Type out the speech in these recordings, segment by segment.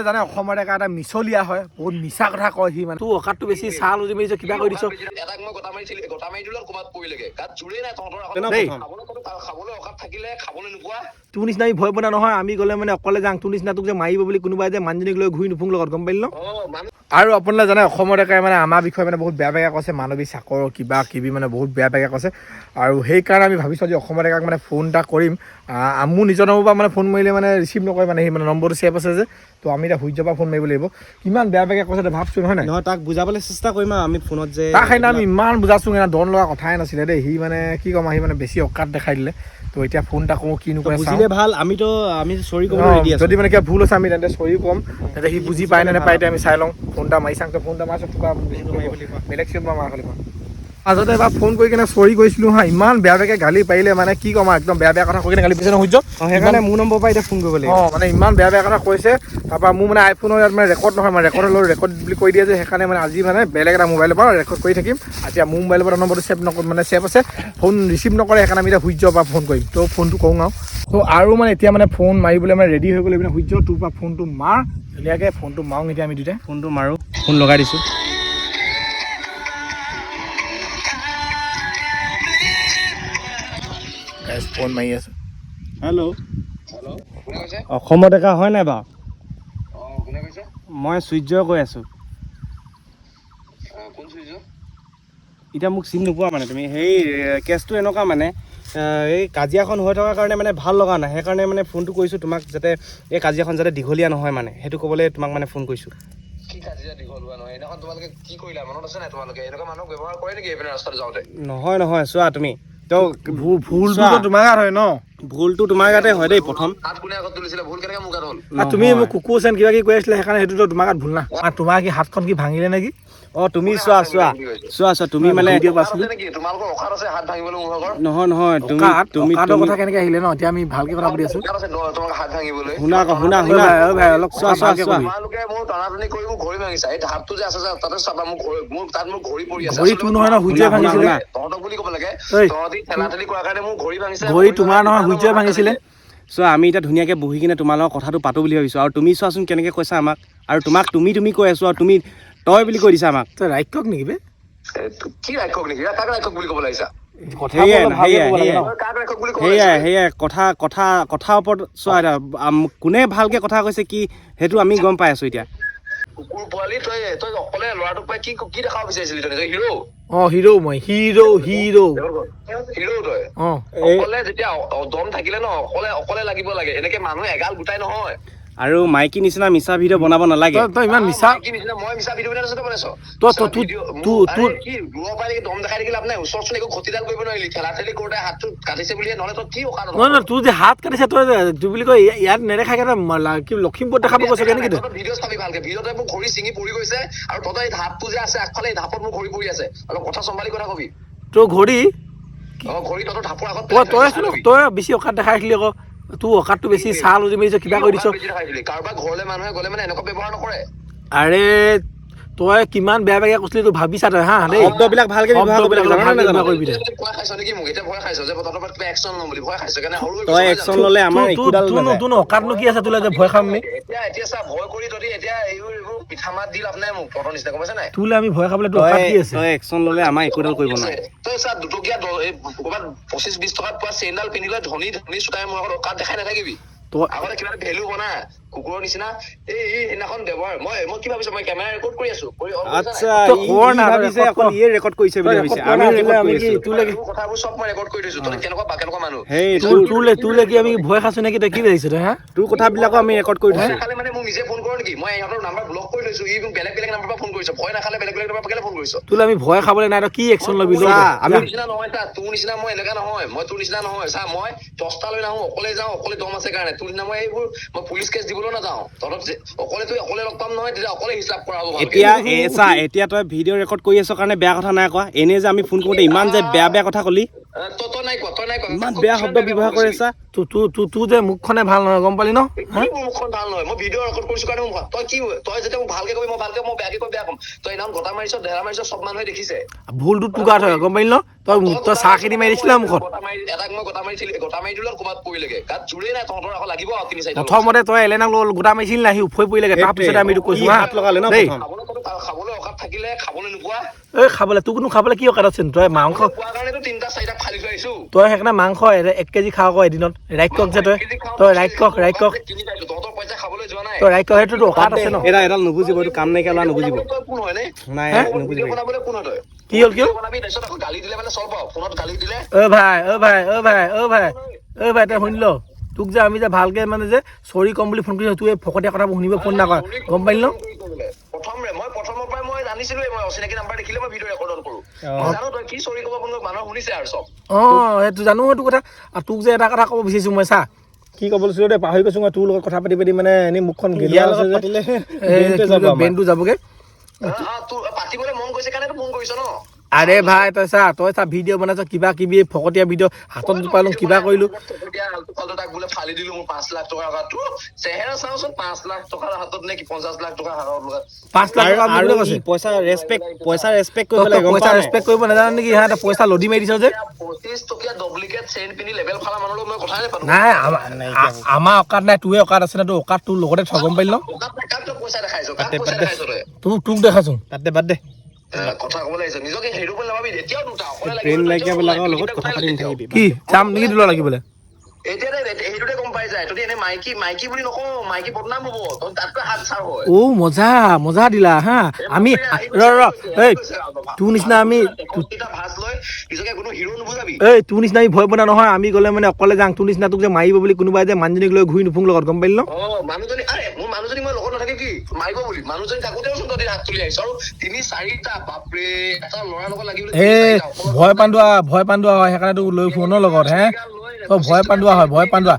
জানে অসমৰ এটা মিছলীয়া হয় বহুত মিছা কথা কয় সি মানে তোৰ অকাতটো বেছি চাহ লুজি মেলিছ কিবা কৰি দিছ এটাক মই গটা মাৰি দিলো ক'ৰবাত পৰিলেগে গাত জোৰে নাই তহঁতৰ খাবলৈ অকাত থাকিলে খাবলৈ নোপোৱা তোৰ নিচিনা ভয় বনা নহয় আমি গ'লে মানে অকলে যাওঁ তোৰ নিচিনা তোক যে মাৰিব বুলি কোনোবাই যে মানুহজনীক লৈ ঘূৰি নুফুং লগত গম পালি ন আৰু আপোনালোকে জানে অসমৰ একাই মানে আমাৰ বিষয়ে মানে বহুত বেয়া বেয়াকৈ কৈছে মানৱী চাকৰ কিবা কিবি মানে বহুত বেয়া বেয়াকৈ কৈছে আৰু সেইকাৰণে আমি ভাবিছোঁ যে অসমৰ একাক মানে ফোন এটা কৰিম মোৰ নিজৰ নম্বৰ পৰা মানে ফোন মাৰিলে মানে ৰিচিভ নকৰে মানে সেই মানে নম্বৰটো ছেভ আছে যে তো আমি এতিয়া সূৰ্যৰ পৰা ফোন মাৰিব লাগিব কিমান বেয়া বেয়াকৈ কৈছে ভাবছোঁ নহয় নহয় তাক বুজাবলৈ চেষ্টা কৰিম আৰু আমি ফোনত যে তাক সেইদিনা আমি ইমান বুজাইছোঁ কিনা দন লগা কথাই নাছিলে দেই সি মানে কি ক'ম সি মানে বেছি অকাত দেখাই দিলে তো এতিয়া ফোন এটা কৰোঁ কিনো কৰে বুজিলে ভাল আমি চৰি ক'বলৈ ৰেডি আছোঁ যদি মানে কিবা ভুল আছে আমি তেন্তে চৰি ক'ম তেন্তে সি বুজি পায় নে নাপায় এতিয়া আমি চাই লওঁ ফোন এটা মাৰি চাওঁ ফোন এটা মাৰিছোঁ কিবা বেলেগ চিট মাৰ খালি মাজতে এবাৰ ফোন কৰি কিনে চৰি কৰিছিলোঁ হা ইমান বেয়া বেয়াকৈ গালি পাৰিলে মানে কি ক'ম একদম বেয়া বেয়া কথা কৈ কিনে গালি পাৰিছে ন সূৰ্য সেইকাৰণে মোৰ নম্বৰ পৰা এতিয়া ফোন কৰিব লাগিব মানে ইমান বেয়া বেয়া কথা কৈছে তাৰপৰা মোৰ মানে আইফোনৰ ইয়াত মানে ৰেকৰ্ড নহয় মানে ৰেকৰ্ড লৈ ৰেকৰ্ড বুলি কৈ দিয়ে যে সেইকাৰণে মানে আজি মানে বেলেগ এটা মোবাইলৰ পৰা ৰেকৰ্ড কৰি থাকিম এতিয়া মোৰ মোবাইলৰ পৰা নম্বৰটো ছেভ মানে ছেভ আছে ফোন ৰিচিভ নকৰে সেইকাৰণে আমি এতিয়া সূৰ্যৰ পৰা ফোন কৰিম তো ফোনটো কৰোঁ আৰু মানে এতিয়া মানে ফোন মাৰিবলৈ মানে ৰেডি হৈ গ'লে মানে সূৰ্য তোৰ পৰা ফোনটো মাৰ ধুনীয়াকৈ ফোনটো মাৰোঁ এতিয়া আমি দুটাই ফোনটো মাৰোঁ ফোন লগাই দিছোঁ ফোন মাৰি আছোঁ হেল্ল' কোনে কৈছে অসমত একা হয় নাই বাৰু কোনে কৈছে মই সূৰ্যই কৈ আছোঁ কোন চুইছ এতিয়া মোক চিনি নোপোৱা মানে তুমি সেই কেছটো এনেকুৱা মানে এই কাজিয়াখন হৈ থকাৰ কাৰণে মানে ভাল লগা নাই সেইকাৰণে মানে ফোনটো কৰিছোঁ তোমাক যাতে এই কাজিয়াখন যাতে দীঘলীয়া নহয় মানে সেইটো ক'বলৈ তোমাক মানে ফোন কৰিছোঁ কি কাজিয়া দীঘল হোৱা নহয় সেইদিনাখন তোমালোকে কি কৰিলা মনত আছে নাই তোমালোকে এনেকুৱা মানুহক ব্যৱহাৰ কৰে নেকি এইপিনে ৰাস্তাত যাওঁতে নহয় চোৱা তুমি তো ভুলটো তোমাৰ গাত হয় ন ভুলটো তোমাৰ গাতে হয় দেই প্ৰথম হাত কোনে আগত তুলিছিলে ভুল কেনেকৈ মোৰ গাত হ'ল তুমি মোক কুকুৰ চেন কিবা কিবি কৈ আছিলে সেইকাৰণে সেইটোতো তোমাৰ গাত ভুল না তোমাৰ কি হাতখন কি ভাঙিলে নেকি তুমি চোৱা তুমি মানে তোমালোকৰ অকাত আছে হাত ভাঙিবলৈ মোৰ ভাগৰ নহয় তুমি কথা কেনেকৈ আহিলে ন এতিয়া আমি ভালকে কথা পাতি আছোঁ তোমাক হাত ভাঙিবলৈ শুনা অলপ তোমালোকে মোৰ টনাটনি কৰি মোৰ ঘড়ী ভাঙিছা এই হাতটো যে আছে তাতে চাবা মোৰ তাত মোৰ ঘড়ী পৰি আছে ঘড়ী তোৰ নহয় ন সূৰ্যই ভাঙিছিলে তহঁতক বুলি ক'ব লাগে তহঁতি ঠেলা কৰাৰ কাৰণে মোৰ ঘড়ী ভাঙিছে ঘড়ী তোমাৰ নহয় সূৰ্যই ভাঙিছিলে চোৱা আমি এতিয়া ধুনীয়াকৈ বহি কিনে তোমাৰ লগত কথাটো পাতো বুলি ভাবিছোঁ আৰু তুমি চোৱাচোন কেনেকৈ কৈছা আমাক আৰু তোমাক তুমি কৈ আছোঁ আৰু তুমি তই বুলি কৈ দিছা আমাক তই ৰাক্ষক নেকি বে কি ৰাক্ষক নেকি কাক ৰাক্ষক বুলি ক'ব লাগিছা সেয়াই কথাৰ ওপৰত চোৱা কোনে ভালকৈ কথা কৈছে কি সেইটো আমি গম পাই আছোঁ এতিয়া কুকুৰ পোৱালি তই অকলে ল'ৰাটোক পাই কি দেখাব বিচাৰিছিলি তই হিৰো হিৰো মই হিৰো তই অকলে যেতিয়া দম থাকিলে ন অকলে লাগিব লাগে এনেকে মানুহে এগাল গোটাই নহয় আৰু মাইকী নিচিনা মিছা ভিডিঅ' বনাব নালাগে তই ইমান মিছা মই মিছা ভিডিঅ' বনাই আছোঁ বনাইছ কি দূৰৰ পৰা দম দেখাই থাকিলে আপোনাৰ ওচৰচোন একো ক্ষতিডাল কৰিব নোৱাৰিলি ঠেলা ঠেলি কৰোঁতে হাতটো কাটিছে বুলিয়ে নহ'লে তই কি অকাত নহয় তোৰ যে হাত কাটিছে তই কি বুলি কয় ইয়াত নেদেখাই কি লখিমপুৰত দেখাব গৈছে নেকি তই ভিডিঅ' চাবি ভালকে ভিডিঅ'তে মোৰ ঘড়ী ছিঙি পৰি গৈছে আৰু তহঁতৰ এই ধাপটো যে আছে আগফালে এই ধাপত মোৰ ঘড়ী পৰি আছে অলপ কথা চম্ভালি কথা কবি তোৰ ঘড়ী ঘড়ী তহঁতৰ ধাপৰ আগত তই বেছি অকাত দেখাই আহিলি আকৌ তোৰ অকাতটো বেছি চাহ লুজি মেলিছ কিবা কৰি দিছ কাৰোবাৰ ঘৰলৈ মানুহে গ'লে মানে এনেকুৱা ব্যৱহাৰ নকৰে আৰে তই কিমান বেয়া বেয়া কৈছিলি তোৰ ভাবিছা তই হা দেই শব্দবিলাক ভালকৈ ব্যৱহাৰ কৰিবি ভয় খাইছ নেকি মোক এতিয়া ভয় খাইছ যে তহঁতৰ পৰা কিবা একশ্যন ল'ম বুলি ভয় খাইছ কাৰণে তই একশ্যন ল'লে আমাৰ তোৰ অকাতনো কি আছে তোলে যে ভয় খাম আমি এতিয়া চা ভয় কৰি তহঁতি এতিয়া এইবোৰ পিঠা মাত দি লাভ নাই মোক তহঁতৰ নিচিনা গম পাইছ নাই তোলে আমি ভয় খাবলৈ তোৰ অকাত কি আছে তই একশ্যন ল'লে আমাৰ একোডাল কৰিব নোৱাৰে তই চা দুটকীয়া ক'ৰবাত 25-20 টকাত পোৱা চেইনডাল পিন্ধিলে ধনী চুকাই মোৰ আগত অকাত দেখাই নাথাকিবি আগতে কিবা এটা ভেলু বনা কুকুৰৰ নিচিনা এই সেইদিনাখন ব্যৱহাৰ মই কি ভাবিছো মই কেমেৰা ৰেকৰ্ড কৰি আছো কথাবোৰ চব মই ৰেকৰ্ড কৰি থৈছো তই কেনেকুৱা মানুহ তোলে কি আমি ভয় খাইছো নেকি তই কি ভাবিছ তই হা তোৰ কথাবিলাকো আমি ৰেকৰ্ড কৰি থৈছো খালি মানে মোক নিজে ফোন কৰ নেকি মই ইহঁতৰ নাম্বাৰ ব্লক কৰি লৈছো ই বেলেগ নাম্বাৰ পৰা ফোন কৰিছো ভয় নাখালে বেলেগ নাম্বাৰ পৰা কেলে ফোন কৰিছ তোলে আমি ভয় খাবলৈ নাই তই কি একশ্যন ল'বি আমি নিচিনা নহয় চা তোৰ নিচিনা মই এনেকা নহয় মই তোৰ নিচিনা নহয় চা মই 10টা লৈ নাহো অকলে যাওঁ অকলে দম আছে কাৰণে তোৰ নিচিনা মই এইবোৰ মই পুলিচ কেছ দিবলৈ নাযাওঁ তহঁতক অকলে লগ পাম নহয় তেতিয়া অকলে হিচাপ কৰা হ'ব এতিয়া তই ভিডিঅ' ৰেকৰ্ড কৰি আছ কাৰণে বেয়া কথা নাই কোৱা এনেই যে আমি ফোন কৰোঁতে ইমান যে বেয়া কথা ক'লি তই নাই কোৱা, তই নাই কোৱা। ইমান বেয়া শব্দ ব্যৱহাৰ কৰি আছা। তোৰ যে মুখখনে ভাল নহয় গম পালি ন? মোৰ মুখখন ভাল নহয়, মই ভিডিঅ' ৰেকৰ্ড কৰিছো কাৰণে মুখ তই কি তই যেতিয়া মোক ভালকে কবি মই ভালকে, মই বেয়াকে কৈ বেয়া কম। তই এনাম গটা মাৰিছ, ঢেৰা মাৰিছ, চব মানুহে দেখিছে। ভুলটো তোৰ গাত হয় গম পালি ন? তই চাহ খিনি মাৰি দিছিলা মুখত। এটাক মই গটা মাৰি দিলো ক'ৰবাত পৰিলেগে, গাত জোৰে নাই, তহঁতৰ আকৌ লাগিব আৰু 3-4টা। প্ৰথমতে তই এলেনাক গোটা মাৰিছিল না, সি উফৰি পৰিলেগে, তাৰপিছতে আমি কৈছো হা হাত লগালে ন দেই। খাবলৈ অকাত থাকিলে খাবলৈ নোপোৱা। এই খাবলৈ তোকনো খাবলৈ কি অকাত আছে? তই মাংস পোৱাৰ কাৰণেতো 3-4টা ফালি থৈ আহিছো। তই সেইকাৰণে মাংস 1 কেজি খাৱ আকৌ এদিনত। ৰাক্ষস যে তই ৰাক্ষস তহঁতৰ পইচা খাবলৈ যোৱা নাই। তই ৰাক্ষস, সেইটোতো অকাত আছে ন? এডাল নুবুজিব, এইটো কাম নাইকিয়া ল'ৰা নুবুজিব। তই কোন হয় নে? নাই ভিডিঅ' নুবুজিব। বনাবলৈ কোন হয় তই? কি হ'ল কি হ'ল? বনাবি তাৰপিছত আকৌ গালি দিলে মানে চল পাওঁ, ফোনত গালি দিলে। ভাই তই শুনি ল, তোক যে আমি যে ভালকে মানে যে চৰি কম বুলি ফোন কৰিছো, তোৰ এই ফকতীয়া কথাবোৰ শুনিব ফোন নকৰ গম পালি ন? প্ৰথমৰ পৰাই মই জানিছিলোৱে, মই অচিনাকি নাম্বাৰ দেখিলে মই ভিডিঅ' ৰেকৰ্ড কৰো। জানো তই কি চৰি ক'ব মানুহ শুনিছে আৰু চব। সেইটো জানো সেইটো কথা। আৰু তোক যে এটা কথা ক'ব বিচাৰিছো মই, চা কি ক'ব লৈছিলো দেই, পাহৰি গৈছো মই। তোৰ লগত কথা পাতি মানে এনেই মুখখন ব্ৰেইনটো যাবগে। তোৰ পাতিবলৈ মন গৈছে কাৰণে ফোন কৰিছ ন? আৰে ভাই তই চা ভিডিঅ' বনাইছ, কিবা কিবি ফকতীয়া ভিডিঅ' হাতত জোপালো, কিবা কৰিলো। তাক বোলে ফালি দিলো মোৰ 5 লাখ টকাৰ টকাটো। চেহেৰা চাওচোন, 5 লাখ টকাৰ হাতত নে কি 50 লাখ টকাৰ হাতত লগত 5 লাখ টকা আৰু কৈছে। পইচা ৰেছপেক্ট কৰিব লাগে, পইচা ৰেছপেক্ট কৰিব নাজানো নেকি? ইহঁতে পইচা লদি মাৰি দিছ যে। 25 টকীয়া ডুপ্লিকেট চেইন পিন্ধি লেভেল ফালা মানুহৰ লগত মই কথাই নাপাতো। নাই আমাৰ অকাত নাই, তোৰে অকাত আছে না। তোৰ অকাত তোৰ লগতে গম পালি ন? পইচা দেখাইছ, কাক পইচা দেখাইছ তই? তোক দেখাচোন। বাদ দে কথা ক'ব লাগিছে, নিজকে হেৰি কৰিব নাভাবি। এতিয়াও দুটা অকলে ব্ৰেইন নাইকিয়াবিলাকৰ লগত কথা পাতি নাথাকিবি। কি যাম নেকি তোৰ লাগিবলৈ? এতিয়া সেইটোতে গম পাই যায়, তহঁতি এনে মাইকী বুলি নকওঁ, মাইকী বদনাম হ'ব, তহঁতি তাতকৈ হাত চাৰ হয়। মজা দিলা হা। আমি এই তোৰ নিচিনা আমি ভাজ লৈ নিজকে কোনো হিৰো নুবুজাবি। তোৰ নিচিনা আমি ভয় বনা নহয়। আমি গ'লে মানে অকলে যাওঁ। তোৰ নিচিনা তোক যে মাৰিব বুলি কোনোবাই যে মানুহজনীক লৈ ঘূৰি নুফুং লগত গম পালি ন? মানুহজনী মোৰ মানুহজনী মই লগত নাথাকে কি মাৰিব বুলি, মানুহজনী থাকোতেওচোন তহঁতি হাত তুলি আহিছ। আৰু 3-4টা বাপৰে, এটা ল'ৰাৰ লগত লাগিবলৈ ভয় পাণ্ডুৱা হয়, সেইকাৰণে তোক লৈ ফুৰ ন লগত হে। তই ভয় পাণ্ডুৱা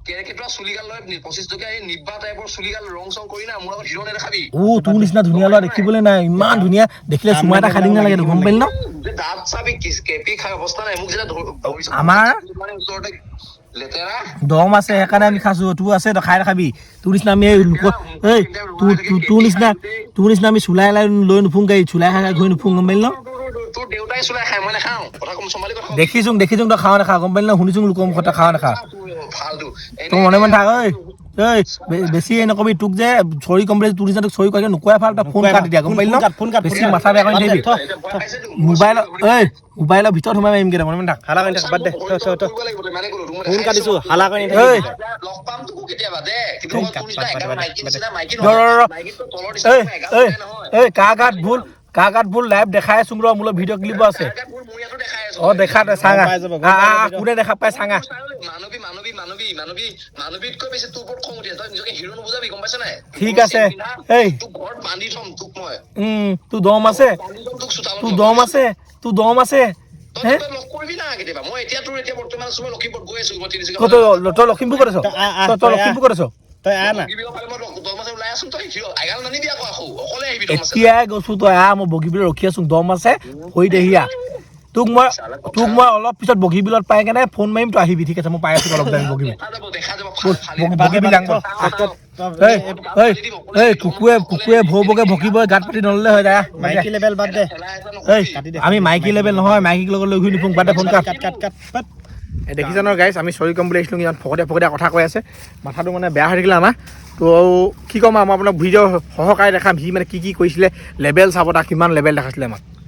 কেনেকেইটা চুলিগাল লৈ 25 টকীয়া এই নিব্বা টাইপৰ চুলিগাল ৰং চং কৰি না মোৰ আগত হিৰো নেদেখাবি। তোৰ নিচিনা ধুনীয়া ল'ৰা দেখিবলৈ নাই, ইমান ধুনীয়া দেখিলে চুমা এটা খাই দিম নালাগে গম পালি ন? দাঁত চাবি কেপি খাই অৱস্থা নাই। মোক যেতিয়া আমাৰ ওচৰতে লেতেৰা দম আছে, সেইকাৰণে আমি খাইছো। তোৰ আছে তই খাই দেখাবি। তোৰ নিচিনা আমি তোৰ নিচিনা আমি চুলাই লৈ নুফুং, গাড়ী চুলাই খাই ঘূৰি নুফুং গম পালি ন? তোৰ দেউতাই চুলাই খাই, মই নাখাওঁ। কথা কম চম্ভালি কথা দেখিছো তই খাৱ নাখা গম পালি ন? শুনিছো লোকৰ মুখত খাৱ নাখা। ভালটো তই মনে থাক। বেছি নকবি। তোক যে চৰি কম বুলি তোৰ নিচিনা তোক চৰি কৰি নোকোৱাই ভাল। তই ফোন কাটি দিয়া গম পালি ন? বেছি মাথা বেয়া কৰি নিদিবি। মোবাইলৰ ভিতৰত সোমাই মাৰিম কেইটা মনে থাক। হালা কৰি থাক, বাদ দে ফোন কাটিছো, হালা কৰি লগ পাম তোকো কেতিয়াবা দে। কা গাত ভুল লাইভ দেখাই আছো ৰ, মোলৈ ভিডিঅ' ক্লিপ আছে। দেখা দে চাঙা কোনে দেখা পাই চাঙা। মানৱীতকৈ বেছি তোৰ ওপৰত খং উঠি আছে, তই নিজকে হিৰো নুবুজাবি গম পাইছ নাই? ঠিক আছে। তোক ঘৰত বান্ধি থম তোক মই। তোৰ দম আছে। তই লগ কৰিবি না কেতিয়াবা। মই এতিয়া বৰ্তমান আছো, মই লখিমপুৰত গৈ আছো। তই লখিমপুৰ ক'ত আছ? তই আহ না। এতিয়াই গৈছো, তই আহ। মই বগীবিলত ৰখি আছো, দম আছে হৈ দেহিয়া। তোক মই অলপ পিছত বগীবিলত পাই কেনে ফোন মাৰিম, তই আহিবি ঠিক আছে? মই পাই আছো অলপ টাইম বগীবিল। কুকুৰে ভৌবকে ভকিব, গাত পাতি নললে হৈ যায়। মাইকী লেভেল বাদ দে। আমি মাইকী লেভেল নহয়, মাইকীক লগত লৈ ঘূৰি নুফুং। বাদ দে ফোন কাট। দেখিছ ন গাইছ, আমি চৰি কম বুলি আহিছিলো, ইমান ফকতীয়া কথা কৈ আছে। মাথাটো মানে বেয়া হৈ থাকিলে আমাৰ। তো কি ক'ম, মই আপোনাক ভিডিঅ' সহকাৰে দেখাম। সি মানে কি কৰিছিলে, লেভেল চাব, তাক কিমান লেভেল দেখাইছিলে আমাক।